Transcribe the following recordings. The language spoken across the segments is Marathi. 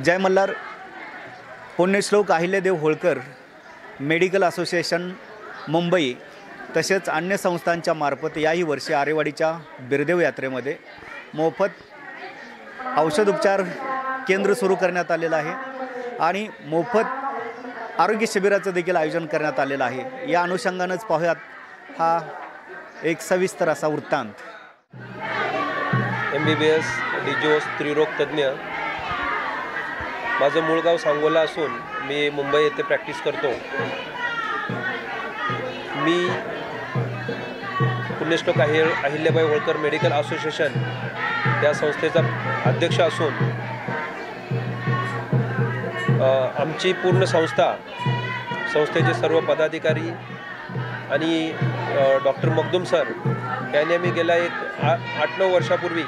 जय मल्हार. पुण्यश्लोक अहिल्यादेवी होळकर मेडिकल असोसिएशन मुंबई तसेच अन्य संस्थांच्या मार्फत याही वर्षी आरेवाडीच्या बिरदेव यात्रेमध्ये मोफत औषधोपचार केंद्र सुरू करण्यात आलेलं आहे आणि मोफत आरोग्य शिबिराचं देखील आयोजन करण्यात आलेलं आहे. या अनुषंगानेच पाहूयात हा एक सविस्तर असा वृत्तांत. MBBS डिजिओ स्त्रीरोग तज्ज्ञ. माझं मूळ गाव सांगोला असून मी मुंबई येथे प्रॅक्टिस करतो. मी पुण्यश्लोक अहिल्याबाई होळकर मेडिकल असोसिएशन या संस्थेचा अध्यक्ष असून आमची पूर्ण संस्थेचे सर्व पदाधिकारी आणि डॉक्टर मखदूम सर यांनी आम्ही गेल्या 8-9 वर्षापूर्वी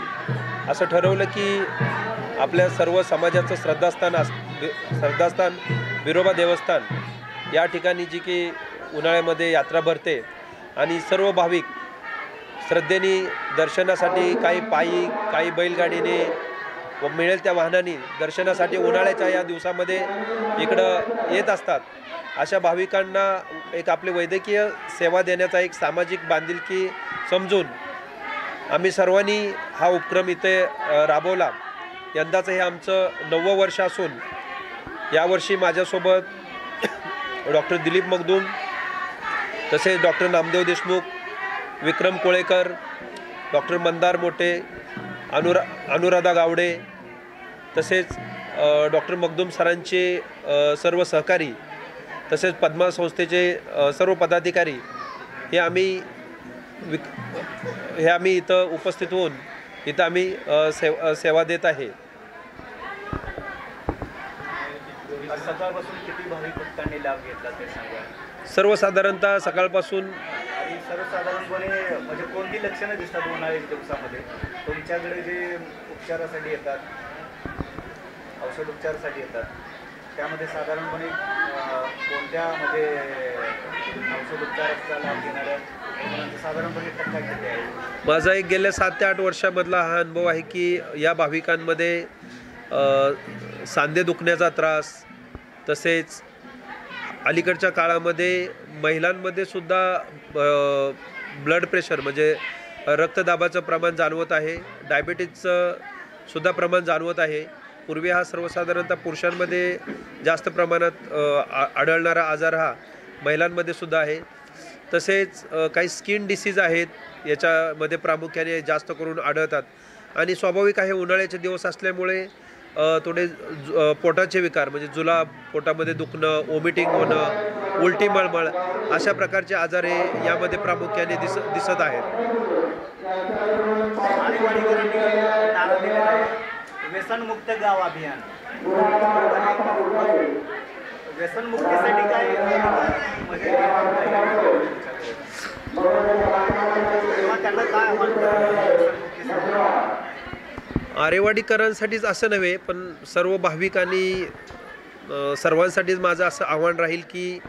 असं ठरवलं की आपल्या सर्व समाजाचं श्रद्धास्थान बिरोबा देवस्थान या ठिकाणी जी की उन्हाळ्यामध्ये यात्रा भरते आणि सर्व भाविक श्रद्धेने दर्शनासाठी काही पायी काही बैलगाडीने व मिळेल त्या वाहनांनी दर्शनासाठी उन्हाळ्याच्या या दिवसामध्ये इकडं येत असतात. अशा भाविकांना एक आपली वैद्यकीय सेवा देण्याचा एक सामाजिक बांधिलकी समजून आम्ही सर्वांनी हा उपक्रम इथे राबवला. यंदाचं हे आमचं 9वं वर्ष असून यावर्षी माझ्यासोबत डॉक्टर दिलीप मखदूम तसेच डॉक्टर नामदेव देशमुख, विक्रम कोळेकर, डॉक्टर मंदार मोटे, अनुराधा गावडे तसेच डॉक्टर मखदूम सरांचे सर्व सहकारी तसेच पद्मा संस्थेचे सर्व पदाधिकारी हे आम्ही इथं उपस्थित होऊन इथं आम्ही सेवा देत आहे. सकाळपासून किती भाविक भक्तांनी लाभ घेतला ते सांगा. सर्वसाधारणतः सकाळपासून आणि सर्वसाधारणपणे म्हणजे कोणती लक्षणं दिसतात उन्हाळ्याच्या दिवसामध्ये तुमच्याकडे जे उपचारासाठी येतात औषध उपचारासाठी येतात त्यामध्ये साधारणपणे कोणत्या म्हणजे औषध उपचाराचा लाभ घेणाऱ्या साधारणपणे टक्का किती आहे? माझा एक गेल्या 7 ते 8 वर्षामधला हा अनुभव आहे की या भाविकांमध्ये सांधे दुखण्याचा त्रास तसेच अलीकडच्या काळामध्ये महिलांमध्ये सुद्धा ब्लड प्रेशर म्हणजे रक्तदाबाचं प्रमाण जाणवत आहे. डायबिटीजचं सुद्धा प्रमाण जाणवत आहे. पूर्वी हा सर्वसाधारणतः पुरुषांमध्ये जास्त प्रमाणात आढळणारा आजार हा महिलांमध्ये सुद्धा आहे. तसेच काही स्किन डिसीज आहेत याच्यामध्ये प्रामुख्याने जास्त करून आढळतात आणि स्वाभाविक आहे उन्हाळ्याचे दिवस असल्यामुळे थोडे पोटाचे विकार म्हणजे जुलाब, पोटामध्ये दुखणं, वॉमिटिंग होणं, उलटी मळमळ अशा प्रकारचे आजार हे यामध्ये प्रामुख्याने दिसत आहेत. व्यसनमुक्त गाव अभियान व्यसनमुक्तीसाठी काय त्यांना काय आरेवाडीकरांसाठीच असं नव्हे पण सर्व भाविकांनी सर्वांसाठीच माझं असं आव्हान राहील की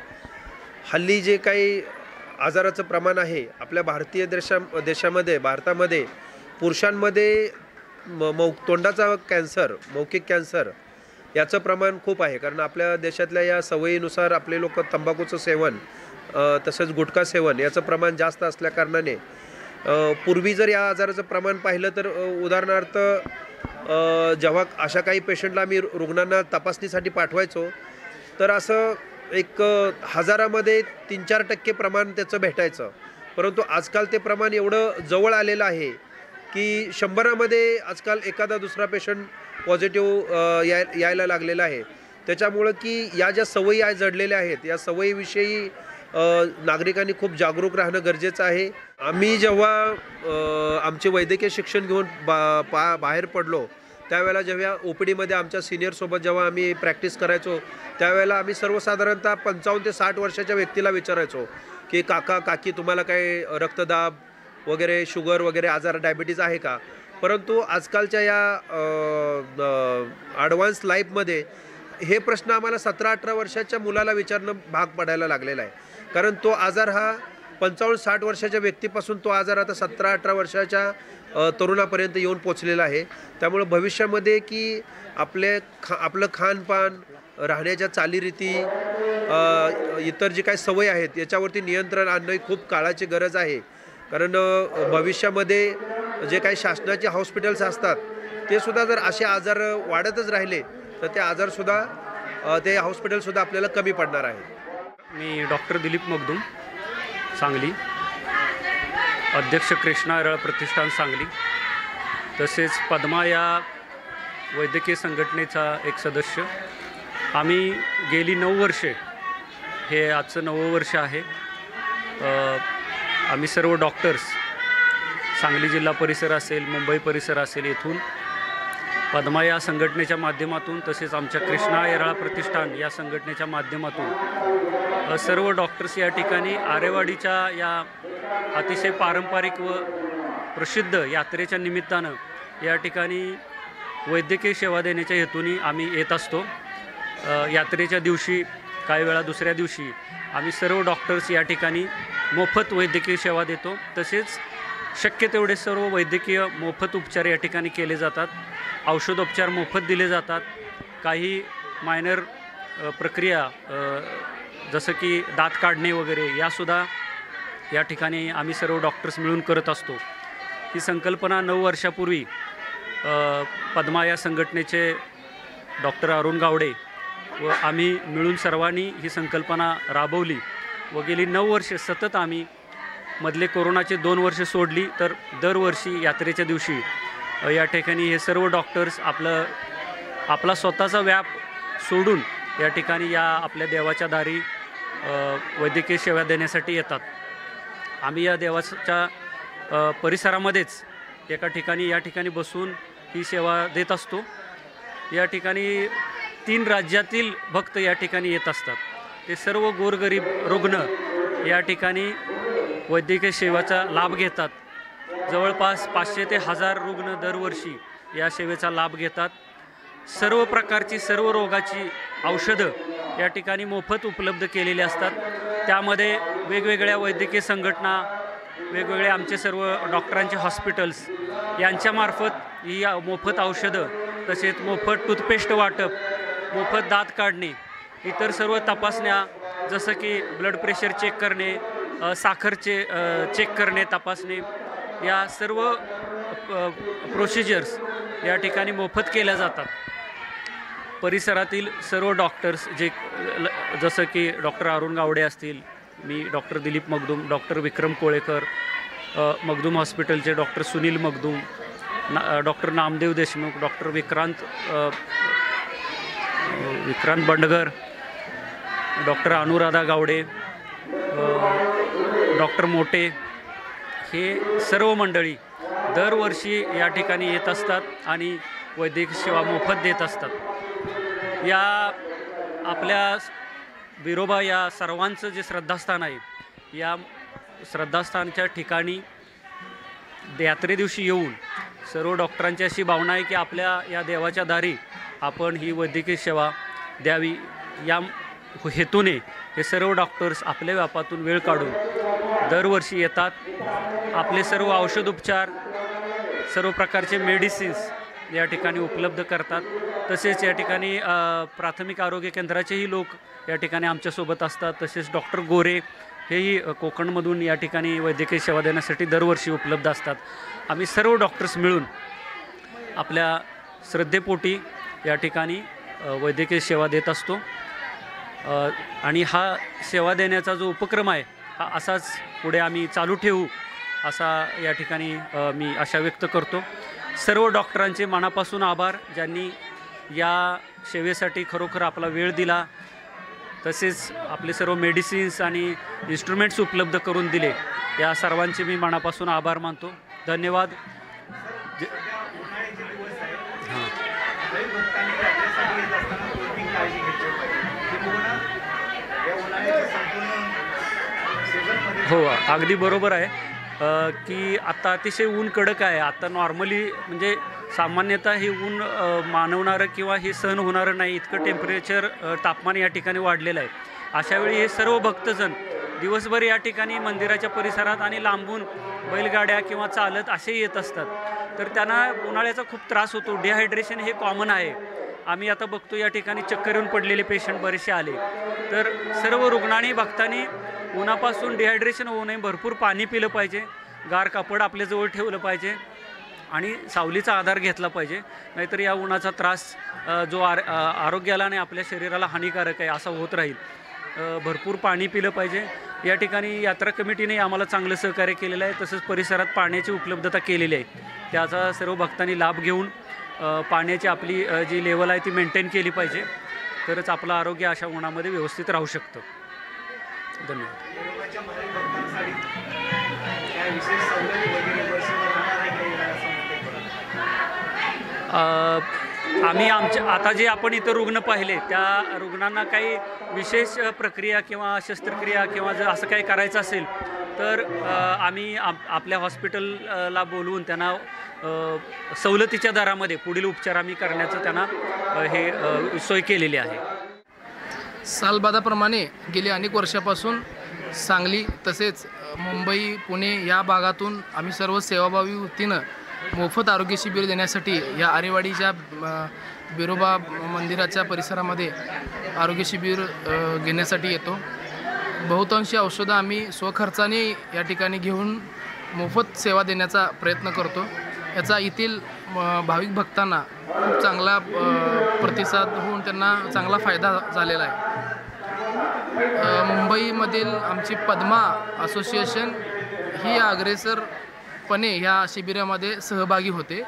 हल्ली जे काही आजाराचं प्रमाण आहे आपल्या भारतीय देशामध्ये भारतामध्ये पुरुषांमध्ये तोंडाचा कॅन्सर मौखिक कॅन्सर याचं प्रमाण खूप आहे. कारण आपल्या देशातल्या या सवयीनुसार आपले लोक तंबाखूचं सेवन तसंच गुटखा सेवन याचं प्रमाण जास्त असल्याकारणाने पूर्वी जर या आजाराचं प्रमाण पाहिलं तर उदाहरणार्थ जेव्हा अशा काही पेशंटला आम्ही रुग्णांना तपासणीसाठी पाठवायचो तर असं एक 1000मध्ये 3-4% प्रमाण त्याचं भेटायचं. परंतु आजकाल ते प्रमाण एवढं जवळ आलेलं आहे की 100मध्ये आजकाल एखादा दुसरा पेशंट पॉझिटिव्ह यायला लागलेला आहे. त्याच्यामुळं की या ज्या सवयी जडलेल्या आहेत या सवयीविषयी नागरिकांनी खूप जागरूक राहणं गरजेचं आहे. आम्ही जेव्हा आमचे वैद्यकीय शिक्षण घेऊन बाहेर पडलो त्यावेळेला जेव्हा OPDमध्ये आमच्या सिनियरसोबत जेव्हा आम्ही प्रॅक्टिस करायचो त्यावेळेला आम्ही सर्वसाधारणतः 55 ते 60 वर्षाच्या व्यक्तीला विचारायचो की काका काकी तुम्हाला काही रक्तदाब वगैरे शुगर वगैरे आजार डायबिटीज आहे का. परंतु आजकालच्या या ॲडव्हान्स लाईफमध्ये हे प्रश्न आम्हाला 17-18 वर्षाच्या मुलाला विचारणं भाग पडायला लागलेला आहे. कारण तो आजार हा 55-60 वर्षाच्या व्यक्तीपासून तो आजार आता 17-18 वर्षाच्या तरुणापर्यंत येऊन पोचलेला आहे. त्यामुळे भविष्यामध्ये की आपलं खानपान, राहण्याच्या चालीरीती, इतर जे काही सवयी आहेत याच्यावरती नियंत्रण आणणं ही खूप काळाची गरज आहे. कारण भविष्यामध्ये जे काही शासनाचे हॉस्पिटल्स असतात ते सुद्धा जर असे आजार वाढतच राहिले तर ते हॉस्पिटलसुद्धा आपल्याला कमी पडणार आहे. मी डॉक्टर दिलीप मगदूम, सांगली, अध्यक्ष कृष्णा आयराळ प्रतिष्ठान सांगली, तसेच पद्मा या वैद्यकीय संघटनेचा एक सदस्य. आम्ही गेली 9 वर्षे, हे आजचं 9वं वर्ष आहे, आम्ही सर्व डॉक्टर्स सांगली जिल्हा परिसर असेल, मुंबई परिसर असेल, येथून पद्मा या संघटनेच्या माध्यमातून तसेच आमच्या कृष्णा आयराळ प्रतिष्ठान या संघटनेच्या माध्यमातून सर्व डॉक्टर्स या ठिकाणी आरेवाडीच्या या अतिशय पारंपरिक व प्रसिद्ध यात्रेच्या निमित्तानं या ठिकाणी वैद्यकीय सेवा देण्याच्या हेतूने आम्ही येत असतो. यात्रेच्या दिवशी, काही वेळा दुसऱ्या दिवशी आम्ही सर्व डॉक्टर्स या ठिकाणी मोफत वैद्यकीय सेवा देतो. तसेच शक्य तेवढे सर्व वैद्यकीय मोफत उपचार या ठिकाणी केले जातात. औषधोपचार मोफत दिले जातात. काही मायनर प्रक्रिया जसं की दात काढणे वगैरे यासुद्धा या ठिकाणी आम्ही सर्व डॉक्टर्स मिळून करत असतो. ही संकल्पना 9 वर्षापूर्वी पद्मा या संघटनेचे डॉक्टर अरुण गावडे व आम्ही मिळून सर्वांनी ही संकल्पना राबवली व गेली 9 वर्षे सतत आम्ही, मधले कोरोनाचे 2 वर्षे सोडली तर दरवर्षी यात्रेच्या दिवशी या ठिकाणी हे सर्व डॉक्टर्स आपला स्वतःचा व्याप सोडून या ठिकाणी या आपल्या देवाच्या दारी वैद्यकीय सेवा देण्यासाठी येतात. आम्ही या देवाच्या परिसरामध्येच एका ठिकाणी या ठिकाणी बसून ही सेवा देत असतो. या ठिकाणी 3 राज्यातील भक्त या ठिकाणी येत असतात. ते सर्व गोरगरीब रुग्ण या ठिकाणी वैद्यकीय सेवेचा लाभ घेतात. जवळपास 500 ते 1000 रुग्ण दरवर्षी या सेवेचा लाभ घेतात. सर्व प्रकारची, सर्व रोगाची औषधं या ठिकाणी मोफत उपलब्ध केलेली असतात. त्यामध्ये वेगवेगळ्या वैद्यकीय संघटना, वेगवेगळे आमचे सर्व डॉक्टरांचे हॉस्पिटल्स यांच्यामार्फत ही मोफत औषधं, तसेच मोफत टूथपेस्ट वाटप, मोफत दात काढणे, इतर सर्व तपासण्या जसं की ब्लड प्रेशर चेक करणे, साखरचे चेक करणे, तपासणे, या सर्व प्रोसिजर्स या ठिकाणी मोफत केल्या जातात. परिसरातील सर्व डॉक्टर्स जसं की डॉक्टर अरुण गावडे असतील, मी डॉक्टर दिलीप मगदूम, डॉक्टर विक्रम कोळेकर, मगदूम हॉस्पिटलचे doctor Sunil Magdum, doctor Namdev Deshmukh, doctor Vikrant Bandgar, doctor Anuradha Gawade, doctor Mote, हे सर्व मंडळी दरवर्षी या ठिकाणी येत असतात आणि वैद्यकीय सेवा मोफत देत असतात. या आपल्या बिरोबा या सर्वांचं जे श्रद्धास्थान आहे, या श्रद्धास्थानच्या ठिकाणी यात्रे दिवशी येऊन सर्व डॉक्टरांची अशी भावना आहे की आपल्या या देवाच्या दारी आपण ही वैद्यकीय सेवा द्यावी. या हेतूने हे सर्व डॉक्टर्स आपल्या व्यापातून वेळ काढून दरवर्षी येतात. आपले सर्व औषधोपचार, सर्व प्रकारचे मेडिसिन्स या ठिकाणी उपलब्ध करतात. तसेच या ठिकाणी प्राथमिक आरोग्य केंद्राचेही लोक या ठिकाणी आमच्यासोबत असतात. तसेच डॉक्टर गोरे हेही कोकणमधून या ठिकाणी वैद्यकीय सेवा देण्यासाठी दरवर्षी उपलब्ध असतात. आम्ही सर्व डॉक्टर्स मिळून आपल्या श्रद्धेपोटी या ठिकाणी वैद्यकीय सेवा देत असतो. आणि हा सेवा देण्याचा जो उपक्रम आहे हा असाच पुढे आम्ही चालू ठेवू असा या ठिकाणी मी आशा व्यक्त करतो. सर्व डॉक्टरांचे मनापासून आभार, ज्यांनी या सेवेसाठी खरोखर आपला वेळ दिला, तसेच आपले सर्व मेडिसिन्स आणि इन्स्ट्रुमेंट्स उपलब्ध करून दिले. या सर्वांचे मी मनापासून आभार मानतो. धन्यवाद. हो, अगदी बरोबर आहे की आता अतिशय ऊन कडक आहे. आता नॉर्मली म्हणजे सामान्यतः हे ऊन मानवणारं किंवा हे सहन होणारं नाही, इतकं टेम्परेचर तापमान या ठिकाणी वाढलेलं आहे. अशावेळी हे सर्व भक्तजन दिवसभर या ठिकाणी मंदिराच्या परिसरात आणि लांबून बैलगाड्या किंवा चालत असे येत असतात. तर त्यांना उन्हाळ्याचा खूप त्रास होतो. डिहायड्रेशन हे कॉमन आहे. आम्ही आता बघतो या ठिकाणी चक्कर येऊन पडलेले पेशंट बरेचसे आले. तर सर्व रुग्णांनी भक्तांनी उन्हापासून डिहायड्रेशन होऊ नये, भरपूर पाणी पिलं पाहिजे, गार कापड आपल्याजवळ ठेवलं पाहिजे आणि सावलीचा आधार घेतला पाहिजे. नाहीतर या उन्हाचा त्रास जो आरोग्याला आणि आपल्या शरीराला हानिकारक आहे असा होत राहील. भरपूर पाणी पिलं पाहिजे. या ठिकाणी यात्रा कमिटीने आम्हाला चांगलं सहकार्य केलेलं आहे. तसंच परिसरात पाण्याची उपलब्धता केलेली आहे. त्याचा सर्व भक्तांनी लाभ घेऊन पाण्याची आपली जी लेवल आहे ती मेंटेन केली पाहिजे. तरच आपलं आरोग्य अशा उन्हामध्ये व्यवस्थित राहू शकतं. धन्यवाद. आम्ही आता जे आपण इथं रुग्ण पाहिले त्या रुग्णांना काही विशेष प्रक्रिया किंवा शस्त्रक्रिया किंवा जर असं काही करायचं असेल तर आम्ही आपल्या हॉस्पिटलला बोलवून त्यांना सवलतीच्या दरामध्ये पुढील उपचार आम्ही करण्याचं त्यांना हे सोय केलेली आहे. सालबादाप्रमाणे गेली अनेक वर्षापासून सांगली तसेच मुंबई पुणे या भागातून आम्ही सर्व सेवाभावी वतीनं मोफत आरोग्य शिबिर देण्यासाठी या आरेवाडीच्या बिरोबा मंदिराच्या परिसरामध्ये आरोग्य शिबिर घेण्यासाठी येतो. बहुतांशी औषधं आम्ही स्वखर्चाने या ठिकाणी घेऊन मोफत सेवा देण्याचा प्रयत्न करतो. याचा येथील भाविक भक्तांना खूप चांगला प्रतिसाद होऊन त्यांना चांगला फायदा झालेला आहे. मुंबईमधील आमची पद्मा असोसिएशन ही अग्रेसरपणे ह्या शिबिरामध्ये सहभागी होते.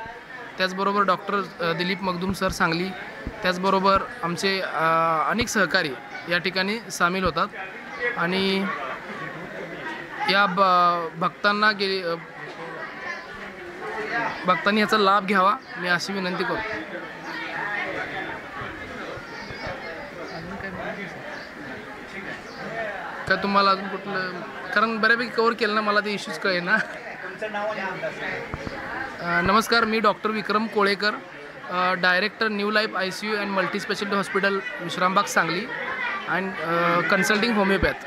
त्याचबरोबर डॉक्टर दिलीप मगदूम सर सांगली, त्याचबरोबर आमचे अनेक सहकारी या ठिकाणी सामील होतात आणि या भक्तांना भक्तांनी याचा लाभ घ्यावा मी अशी विनंती करतो. का तुम्हाला अजून कुठलं, कारण बऱ्यापैकी कव्हर केलं ना, मला ते इश्यूज कळे ना. नमस्कार, मी doctor Vikram Kolekar, director new life ICU and multi speciality hospital Vishrambag Sangli and consulting homeopath.